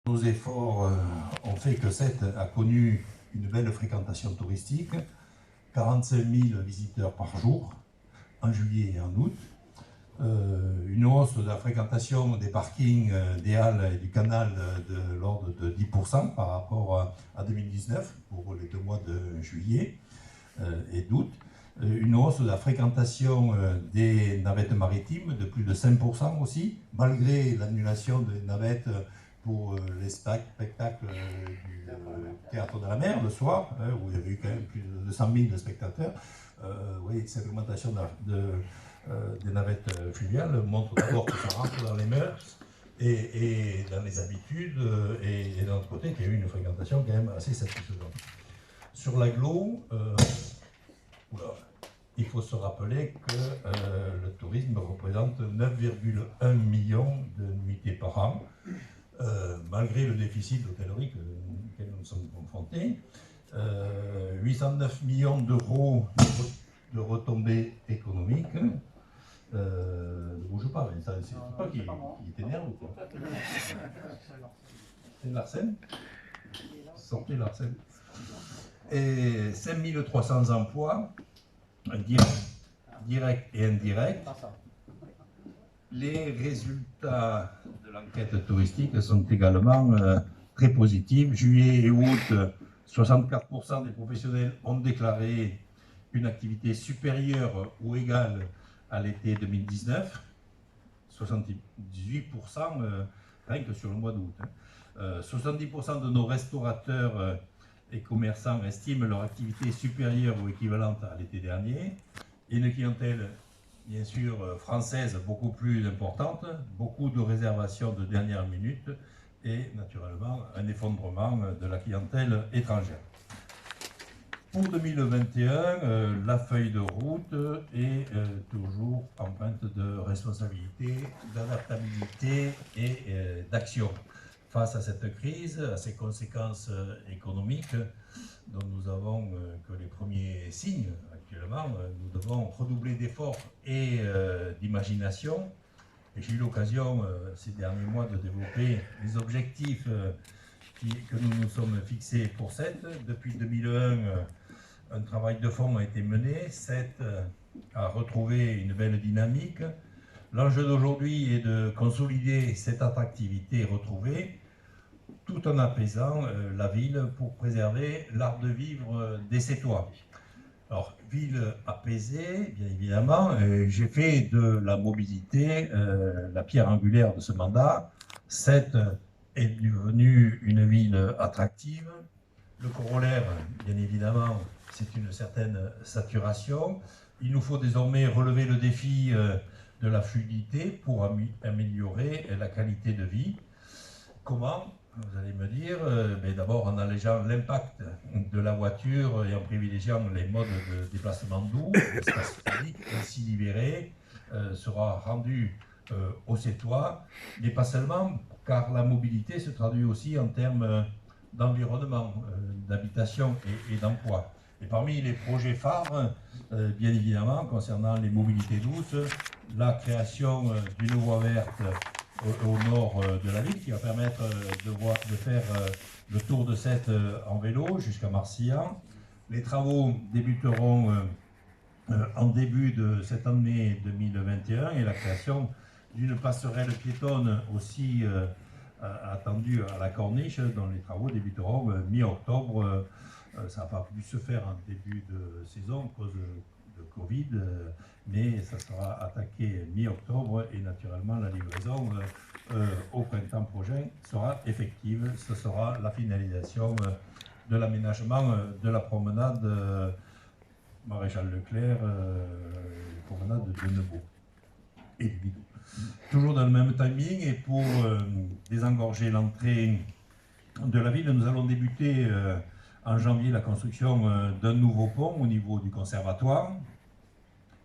Nos efforts ont fait que Sète a connu une belle fréquentation touristique, 45 000 visiteurs par jour, en juillet et en août. Une hausse de la fréquentation des parkings, des halles et du canal de l'ordre de 10% par rapport à 2019 pour les 2 mois de juillet et d'août. Une hausse de la fréquentation des navettes maritimes de plus de 5% aussi, malgré l'annulation des navettes pour les spectacles du Théâtre de la Mer le soir, où il y avait eu quand même plus de 100 000 spectateurs. Oui, cette augmentation des navettes fluviales montre d'abord que ça rentre dans les mœurs et dans les habitudes, et d'un autre côté qu'il y a eu une fréquentation quand même assez satisfaisante. Sur l'agglo, il faut se rappeler que le tourisme représente 9,1 millions de nuitées par an, malgré le déficit d'hôtellerie auquel nous sommes confrontés. 809 millions d'euros de retombées économiques. Ne bouge pas, mais ça, c'est pas qu'il t'énerve ou quoi? C'est Larsen? Sortez Larsen. Et 5300 emplois, directs et indirects. Les résultats de l'enquête touristique sont également très positifs. Juillet et août, 64% des professionnels ont déclaré une activité supérieure ou égale à l'été 2019, 78% rien que sur le mois d'août. 70% de nos restaurateurs et commerçants estiment leur activité supérieure ou équivalente à l'été dernier. Et une clientèle, bien sûr, française beaucoup plus importante, beaucoup de réservations de dernière minute et naturellement un effondrement de la clientèle étrangère. Pour 2021, la feuille de route est toujours empreinte de responsabilité, d'adaptabilité et d'action. Face à cette crise, à ses conséquences économiques, dont nous avons que les premiers signes actuellement, nous devons redoubler d'efforts et d'imagination. Et j'ai eu l'occasion ces derniers mois de développer les objectifs que nous nous sommes fixés pour Sète. Depuis 2001, un travail de fond a été mené. Sète a retrouvé une belle dynamique. L'enjeu d'aujourd'hui est de consolider cette attractivité retrouvée, tout en apaisant la ville pour préserver l'art de vivre des Sétois. Alors, ville apaisée, bien évidemment, j'ai fait de la mobilité la pierre angulaire de ce mandat. Sète est devenue une ville attractive. Le corollaire, bien évidemment, c'est une certaine saturation. Il nous faut désormais relever le défi de la fluidité pour améliorer la qualité de vie. Comment? Vous allez me dire, d'abord en allégeant l'impact de la voiture et en privilégiant les modes de déplacement doux. L'espace public ainsi libéré sera rendu aux Sétois, mais pas seulement, car la mobilité se traduit aussi en termes d'environnement, d'habitation et d'emploi. Et parmi les projets phares, bien évidemment, concernant les mobilités douces, la création d'une voie verte au nord de la ville, qui va permettre de faire le tour de Sète en vélo jusqu'à Marcillan. Les travaux débuteront en début de cette année 2021 et la création d'une passerelle piétonne aussi attendue à la Corniche, dont les travaux débuteront mi-octobre. Ça n'a pas pu se faire en début de saison à cause de Covid, mais ça sera attaqué mi-octobre et naturellement la livraison au printemps prochain sera effective. Ce sera la finalisation de l'aménagement de la promenade Maréchal Leclerc, promenade de Nebeau et du Bidou. Toujours dans le même timing et pour désengorger l'entrée de la ville, nous allons débuter en janvier la construction d'un nouveau pont au niveau du conservatoire.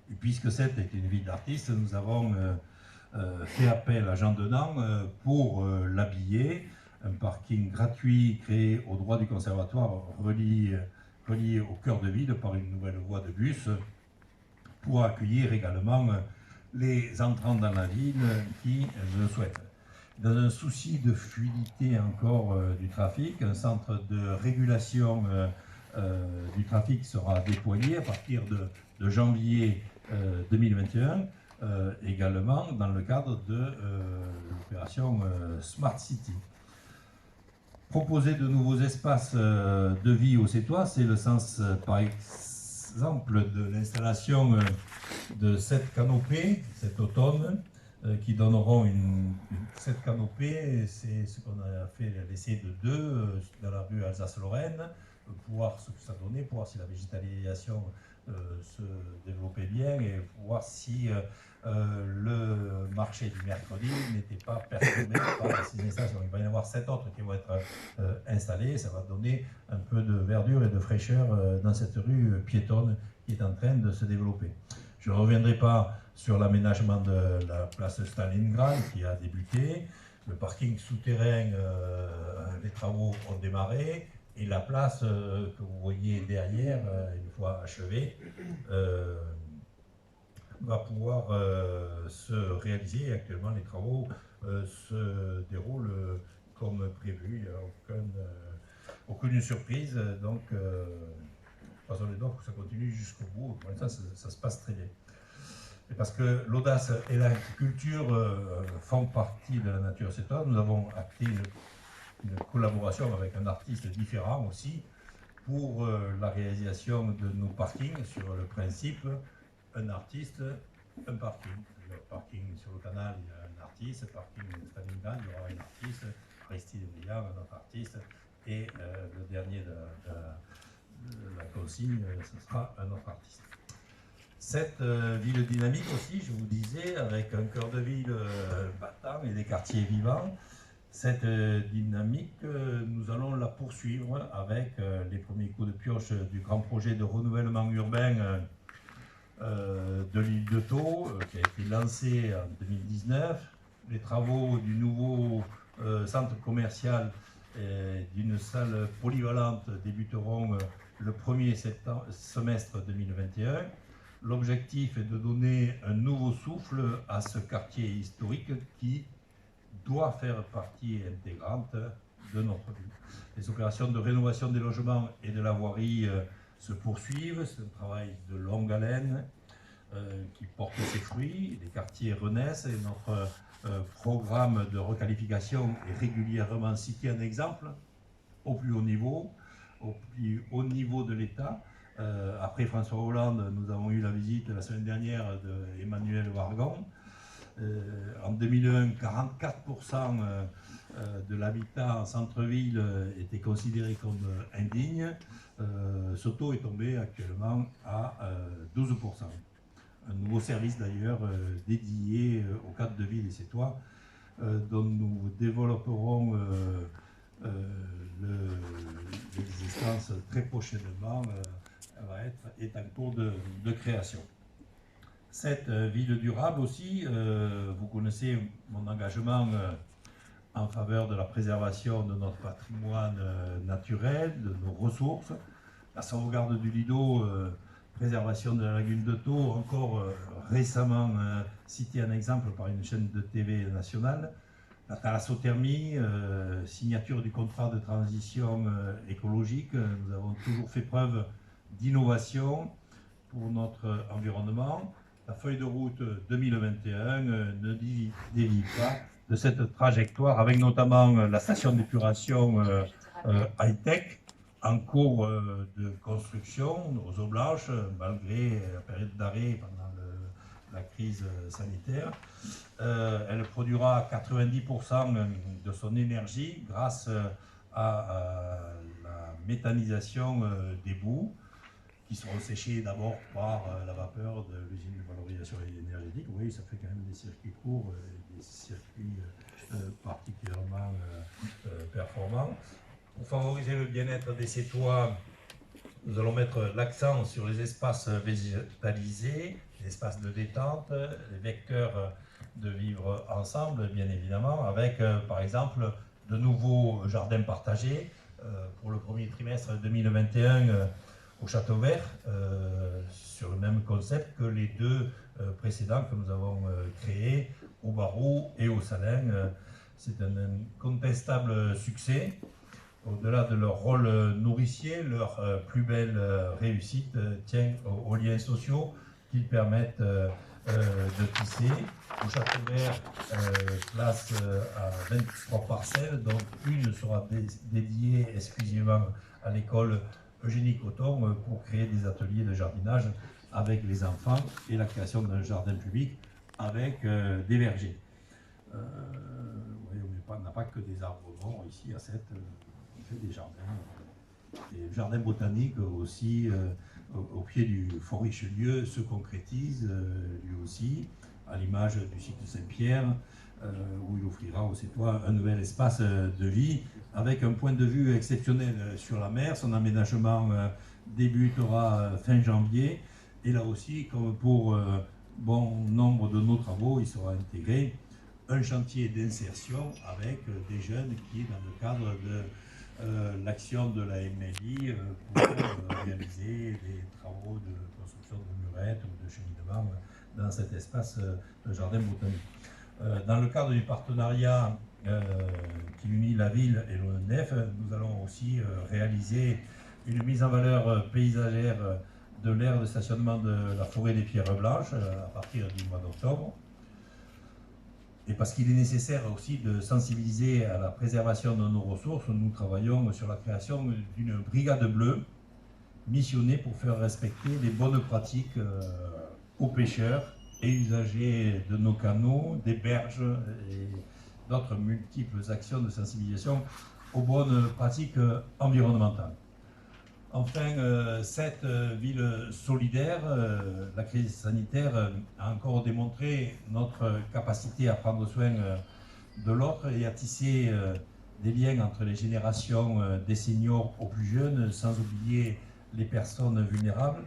Et puisque Sète est une ville d'artistes, nous avons fait appel à Jean Denant pour l'habiller. Un parking gratuit créé au droit du conservatoire relié au cœur de ville par une nouvelle voie de bus pour accueillir également les entrants dans la ville qui le souhaitent. Dans un souci de fluidité encore du trafic, un centre de régulation du trafic sera déployé à partir de janvier 2021, également dans le cadre de l'opération Smart City. Proposer de nouveaux espaces de vie aux Sétois, c'est le sens, par exemple, de l'installation de 7 canopées cet automne, qui donneront cette canopée, c'est ce qu'on a fait l'essai de 2 dans la rue Alsace-Lorraine, pour voir ce que ça donnait, pour voir si la végétalisation se développait bien et pour voir si le marché du mercredi n'était pas perturbé par ces installations. Il va y en avoir 7 autres qui vont être installés, ça va donner un peu de verdure et de fraîcheur dans cette rue piétonne qui est en train de se développer. Je ne reviendrai pas sur l'aménagement de la place Stalingrad qui a débuté, le parking souterrain, les travaux ont démarré, et la place que vous voyez derrière, une fois achevée, va pouvoir se réaliser. Actuellement, les travaux se déroulent comme prévu, il n'y a aucune surprise, donc croisons les doigts pour que ça continue jusqu'au bout. Pour l'instant, ça se passe très bien. Et parce que l'audace et la culture font partie de la nature sétoise, nous avons acté une collaboration avec un artiste différent aussi pour la réalisation de nos parkings sur le principe un artiste, un parking. Le parking sur le canal, il y a un artiste, parking de Stalingrad, il y aura un artiste, Aristide Briand, un autre artiste, et le dernier de la consigne, ce sera un autre artiste. Cette ville dynamique aussi, je vous disais, avec un cœur de ville battant et des quartiers vivants, cette dynamique, nous allons la poursuivre avec les premiers coups de pioche du grand projet de renouvellement urbain de l'île de Thau, qui a été lancé en 2019. Les travaux du nouveau centre commercial et d'une salle polyvalente débuteront le premier semestre 2021. L'objectif est de donner un nouveau souffle à ce quartier historique qui doit faire partie intégrante de notre ville. Les opérations de rénovation des logements et de la voirie se poursuivent. C'est un travail de longue haleine qui porte ses fruits. Les quartiers renaissent et notre programme de requalification est régulièrement cité en exemple au plus haut niveau, de l'État. Après François Hollande, nous avons eu la visite la semaine dernière d'Emmanuel Wargon. En 2001, 44% de l'habitat en centre-ville était considéré comme indigne. Ce taux est tombé actuellement à 12%. Un nouveau service d'ailleurs dédié au cadre de vie des Sétois, dont nous développerons l'existence très prochainement, est en cours de création. Cette ville durable aussi, vous connaissez mon engagement en faveur de la préservation de notre patrimoine naturel, de nos ressources, la sauvegarde du Lido, préservation de la lagune de Thau, encore récemment cité en exemple par une chaîne de TV nationale, la thalassothermie, signature du contrat de transition écologique. Nous avons toujours fait preuve d'innovation pour notre environnement. La feuille de route 2021 ne dévie pas de cette trajectoire, avec notamment la station d'épuration high-tech en cours de construction aux eaux blanches, malgré la période d'arrêt pendant la crise sanitaire. Elle produira 90% de son énergie grâce à la méthanisation des boues, qui seront séchés d'abord par la vapeur de l'usine de valorisation énergétique. Oui, ça fait quand même des circuits courts, des circuits particulièrement performants. Pour favoriser le bien-être des Sétois, nous allons mettre l'accent sur les espaces végétalisés, les espaces de détente, les vecteurs de vivre ensemble, bien évidemment, avec par exemple de nouveaux jardins partagés pour le premier trimestre 2021 au Château Vert, sur le même concept que les 2 précédents que nous avons créés au Barou et au Salin, C'est un incontestable succès. Au-delà de leur rôle nourricier, leur plus belle réussite tient aux liens sociaux qu'ils permettent de tisser. Le Château Vert place à 23 parcelles, dont une sera dédiée exclusivement à l'école Eugénie Coton pour créer des ateliers de jardinage avec les enfants et la création d'un jardin public avec des vergers. Oui, on n'a pas que des arbres morts ici à Sète, on fait des jardins. Et le jardin botanique aussi, au pied du Fort Richelieu, se concrétise lui aussi, à l'image du site de Saint-Pierre, où il offrira aux Sétois un nouvel espace de vie, avec un point de vue exceptionnel sur la mer. Son aménagement débutera fin janvier, et là aussi, comme pour bon nombre de nos travaux, il sera intégré un chantier d'insertion avec des jeunes qui, dans le cadre de l'action de la MLI, pour réaliser des travaux de construction de murettes ou de cheminement dans cet espace de jardin botanique. Dans le cadre du partenariat qui unit la ville et l'ONF, nous allons aussi réaliser une mise en valeur paysagère de l'aire de stationnement de la forêt des Pierres Blanches à partir du mois d'octobre. Et parce qu'il est nécessaire aussi de sensibiliser à la préservation de nos ressources, nous travaillons sur la création d'une brigade bleue missionnée pour faire respecter les bonnes pratiques aux pêcheurs et usagers de nos canaux, des berges et d'autres multiples actions de sensibilisation aux bonnes pratiques environnementales. Enfin, cette ville solidaire, la crise sanitaire a encore démontré notre capacité à prendre soin de l'autre et à tisser des liens entre les générations des seniors aux plus jeunes, sans oublier les personnes vulnérables.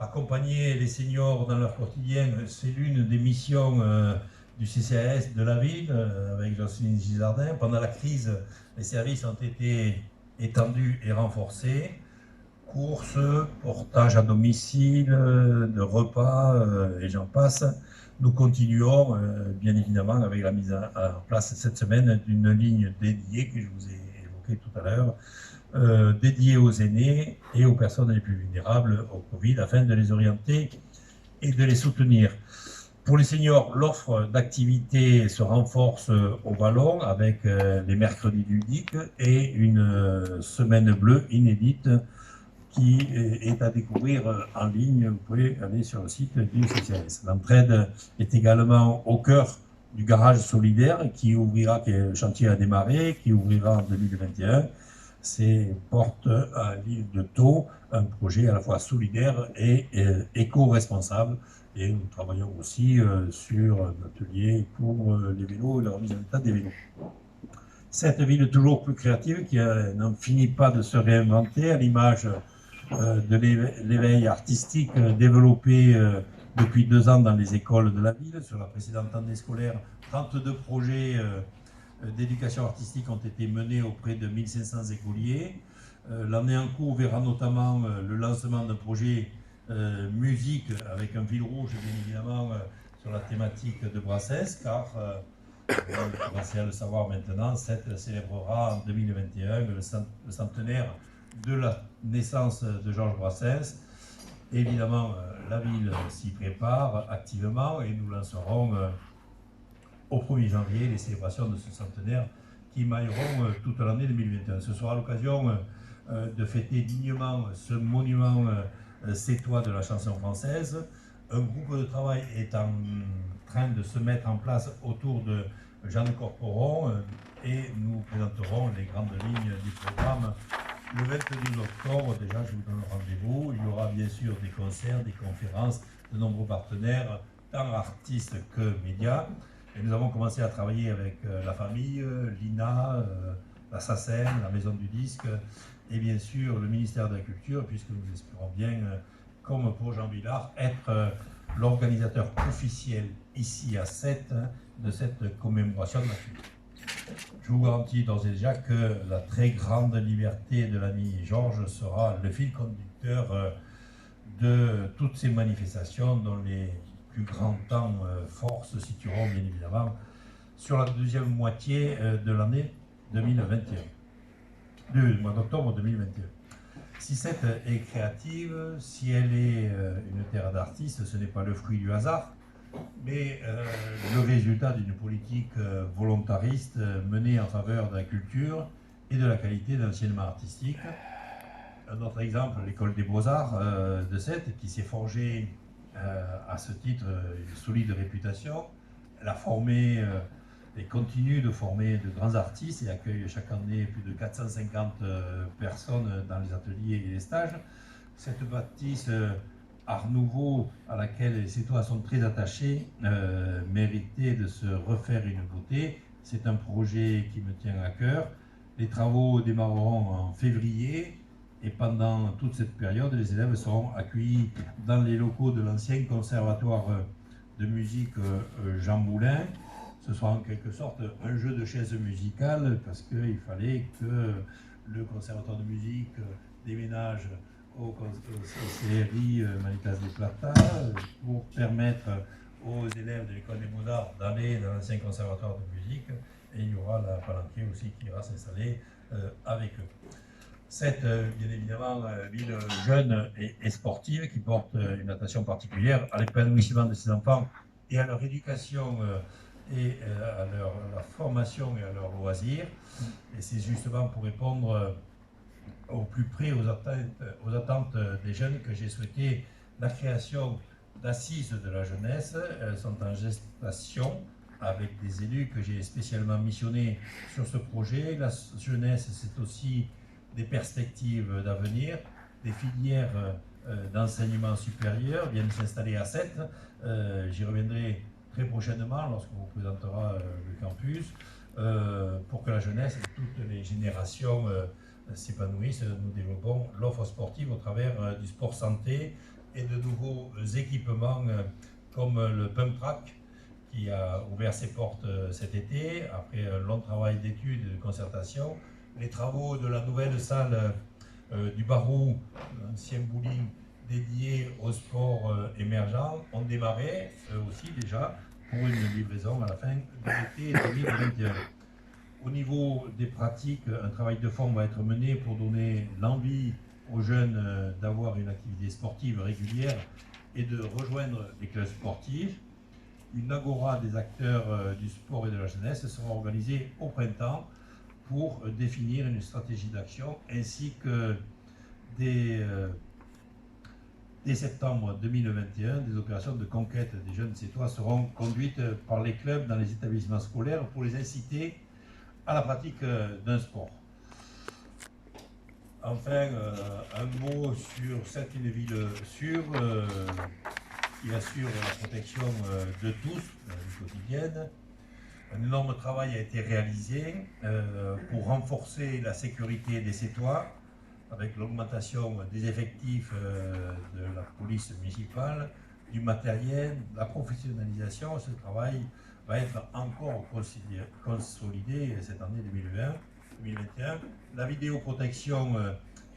Accompagner les seniors dans leur quotidien, c'est l'une des missions du CCAS de la ville, avec Jocelyne Gisardin. Pendant la crise, les services ont été étendus et renforcés. Courses, portage à domicile, de repas, et j'en passe. Nous continuons, bien évidemment, avec la mise en place cette semaine d'une ligne dédiée que je vous ai évoquée tout à l'heure, dédiée aux aînés et aux personnes les plus vulnérables au Covid, afin de les orienter et de les soutenir. Pour les seniors, l'offre d'activités se renforce au Vallon avec les mercredis ludiques et une semaine bleue inédite qui est à découvrir en ligne. Vous pouvez aller sur le site du CCAS. L'entraide est également au cœur du garage solidaire qui ouvrira, qui est le chantier a démarré, qui ouvrira en 2021. C'est porte à l'île de Thau, un projet à la fois solidaire et éco-responsable. Et nous travaillons aussi sur un atelier pour les vélos et la remise en état des vélos. Cette ville toujours plus créative qui n'en finit pas de se réinventer à l'image de l'éveil artistique développé depuis 2 ans dans les écoles de la ville. Sur la précédente année scolaire, 32 projets d'éducation artistique ont été menés auprès de 1500 écoliers. L'année en cours verra notamment le lancement d'un projet musique avec un fil rouge, bien évidemment, sur la thématique de Brassens, car vous commencez à le savoir maintenant, Sète célébrera en 2021 le centenaire de la naissance de Georges Brassens. Évidemment, la ville s'y prépare activement et nous lancerons au 1er janvier les célébrations de ce centenaire qui mailleront toute l'année 2021. Ce sera l'occasion de fêter dignement ce monument sétois de la chanson française. Un groupe de travail est en train de se mettre en place autour de Jeanne Corporon et nous présenterons les grandes lignes du programme le 22 octobre. Déjà, je vous donne rendez-vous. Il y aura bien sûr des concerts, des conférences, de nombreux partenaires, tant artistes que médias. Et nous avons commencé à travailler avec la famille, l'INA, la SACEM, la Maison du Disque, et bien sûr le ministère de la Culture, puisque nous espérons bien, comme pour Jean Villard, être l'organisateur officiel ici à Sète de cette commémoration de la culture. Je vous garantis d'ores et déjà que la très grande liberté de l'ami Georges sera le fil conducteur de toutes ces manifestations dont les plus grands temps forts se situeront bien évidemment sur la deuxième moitié de l'année 2021, du mois d'octobre 2021. Si cette est créative, si elle est une terre d'artistes, ce n'est pas le fruit du hasard, mais le résultat d'une politique volontariste menée en faveur de la culture et de la qualité de l'enseignement artistique. Un autre exemple, l'école des beaux-arts de Sète, qui s'est forgée à ce titre une solide réputation. Elle a formé et continue de former de grands artistes et accueille chaque année plus de 450 personnes dans les ateliers et les stages. Cette bâtisse Art Nouveau, à laquelle les Sétois sont très attachés, méritait de se refaire une beauté. C'est un projet qui me tient à cœur. Les travaux démarreront en février et pendant toute cette période, les élèves seront accueillis dans les locaux de l'ancien conservatoire de musique Jean Moulin. Ce sera en quelque sorte un jeu de chaises musicales parce qu'il fallait que le conservatoire de musique déménage au CRI Manitas de Plata pour permettre aux élèves de l'école des Beaux-Arts d'aller dans l'ancien conservatoire de musique, et il y aura la Palanquée aussi qui ira s'installer avec eux. Cette, bien évidemment, ville jeune et sportive qui porte une attention particulière à l'épanouissement de ses enfants et à leur éducation et à leur formation et à leur loisir. Et c'est justement pour répondre au plus près aux attentes des jeunes que j'ai souhaité la création d'assises de la jeunesse. Elles sont en gestation avec des élus que j'ai spécialement missionnés sur ce projet. La jeunesse, c'est aussi des perspectives d'avenir, des filières d'enseignement supérieur viennent s'installer à Sète. J'y reviendrai très prochainement lorsqu'on vous présentera le campus, pour que la jeunesse et toutes les générations s'épanouissent. Nous développons l'offre sportive au travers du sport santé et de nouveaux équipements comme le pump track qui a ouvert ses portes cet été après un long travail d'études et de concertation. Les travaux de la nouvelle salle du Barou, l'ancien bowling dédié au sport émergent, ont démarré eux aussi déjà pour une livraison à la fin de l'été 2021. Au niveau des pratiques, un travail de fond va être mené pour donner l'envie aux jeunes d'avoir une activité sportive régulière et de rejoindre les clubs sportifs. Une agora des acteurs du sport et de la jeunesse sera organisée au printemps pour définir une stratégie d'action, ainsi que dès septembre 2021, des opérations de conquête des jeunes Sétois seront conduites par les clubs dans les établissements scolaires pour les inciter à la pratique d'un sport. Enfin, un mot sur Sète, une ville sûre qui assure la protection de tous, la vie quotidienne. Un énorme travail a été réalisé pour renforcer la sécurité des Sétois avec l'augmentation des effectifs de la police municipale, du matériel, de la professionnalisation. Ce travail va être encore consolidé cette année 2021. La vidéoprotection,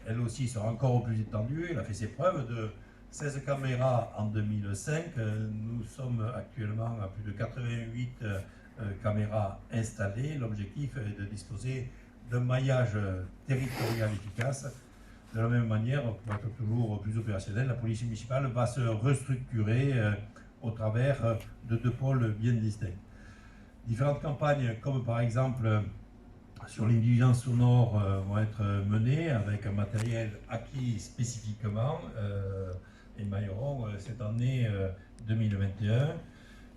elle aussi, sera encore plus étendue. Elle a fait ses preuves de 16 caméras en 2005. Nous sommes actuellement à plus de 88 caméras installées. L'objectif est de disposer d'un maillage territorial efficace. De la même manière, pour être toujours plus opérationnel, la police municipale va se restructurer au travers de deux pôles bien distincts. Différentes campagnes, comme par exemple sur l'intelligence sonore, vont être menées avec un matériel acquis spécifiquement et mailleront cette année 2021.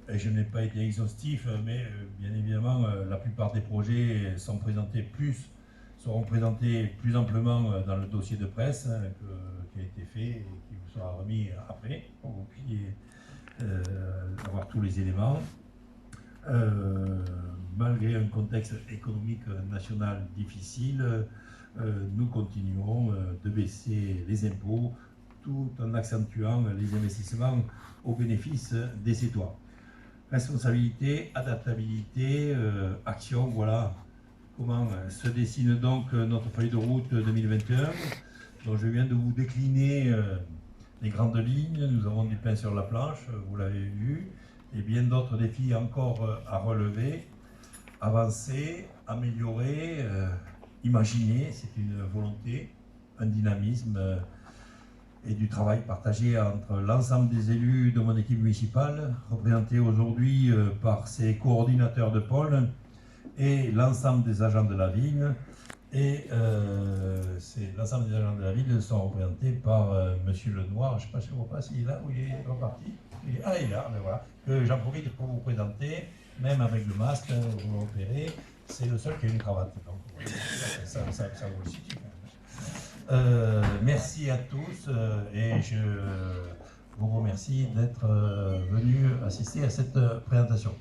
Et je n'ai pas été exhaustif, mais bien évidemment, la plupart des projets seront présentés plus amplement dans le dossier de presse qui a été fait et qui vous sera remis après, pour que vous puissiez avoir tous les éléments. Malgré un contexte économique national difficile, nous continuerons de baisser les impôts tout en accentuant les investissements au bénéfice des Sétois. Responsabilité, adaptabilité, action, voilà comment se dessine donc notre feuille de route 2021. Donc je viens de vous décliner les grandes lignes. Nous avons du pain sur la planche, vous l'avez vu, et bien d'autres défis encore à relever. avancer, améliorer, imaginer, c'est une volonté, un dynamisme et du travail partagé entre l'ensemble des élus de mon équipe municipale, représentés aujourd'hui par ces coordinateurs de pôle et l'ensemble des agents de la ville. Et l'ensemble des agents de la ville sont représentés par Monsieur Lenoir. Je ne sais pas si vous voyez, s'il est là ou il est reparti. Il est là, mais voilà. J'en profite pour vous présenter, même avec le masque, vous le repérez, c'est le seul qui a une cravate. Donc, ça vous le situe. Merci à tous et je vous remercie d'être venus assister à cette présentation.